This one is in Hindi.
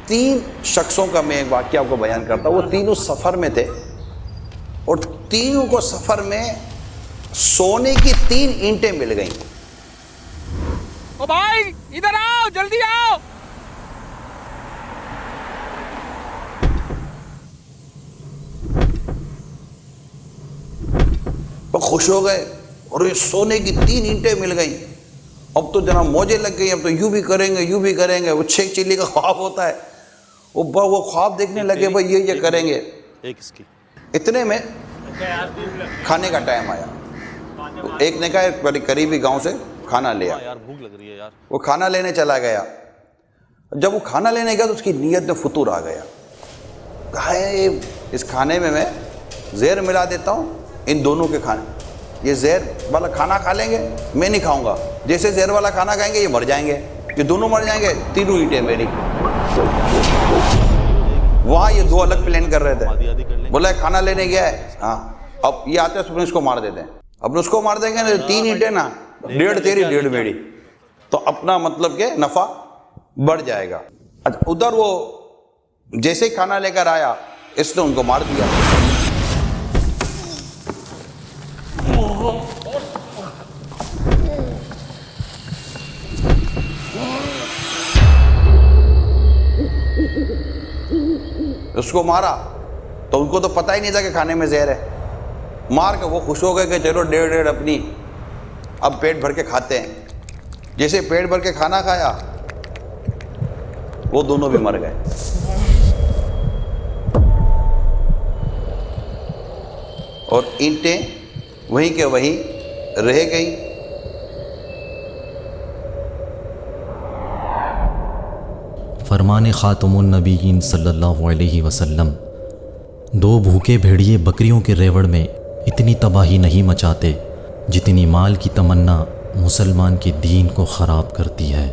तीन शख्सों का मैं एक वाक़या आपको बयान करता हूँ। वो तीनों सफ़र में थे और तीनों को सफ़र में सोने की 3 ईंटें मिल गईं। ओ भाई इधर आओ, जल्दी आओ। वो खुश हो गए और ये सोने की 3 ईंटें मिल गईं। अब तो जना मौजें लग गई, अब तो यूं भी करेंगे यूं भी करेंगे। वो शेख चिल्ली का ख्वाब होता है, वो ख्वाब देखने लगे भाई ये करेंगे। एक इसकी इतने में खाने का टाइम आया। तो एक ने कहा करीबी गांव से खाना ले आ। यार भूख लग रही है यार। वो खाना लेने चला गया। जब वो खाना लेने गया तो उसकी नीयत में फुतूर आ गया। कहा है इस खाने में मैं जहर मिला देता हूँ इन दोनों के खाने, ये जहर वाला खाना खा लेंगे, मैं नहीं खाऊंगा। जैसे जहर वाला खाना खाएंगे ये मर जाएंगे, ये दोनों मर जाएंगे, तीनों ईंटें मेरी। वहाँ ये 2 अलग प्लान कर रहे थे। बोला खाना लेने गया है, हाँ अब ये आते हैं उसको मार देते हैं। अब उसको मार देंगे ना, 3 ईंटें ना, 1.5 तेरी 1.5 मेरी, तो अपना मतलब के नफा बढ़ जाएगा। अच्छा, उधर वो जैसे ही खाना लेकर आया इसने उनको मार दिया। उसको मारा तो उनको तो पता ही नहीं था कि खाने में जहर है। मार के वो खुश हो गए कि चलो 1.5 अपनी अब पेट भर के खाते हैं। जैसे पेट भर के खाना खाया वो दोनों भी मर गए। और ईंटें वहीं के वहीं रह गई। फरमान ख़ातमुन नबीयीन सल्लल्लाहु अलैहि वसल्लम 2 भूखे भेड़िए बकरियों के रेवड़ में इतनी तबाही नहीं मचाते जितनी माल की तमन्ना मुसलमान के दीन को ख़राब करती है।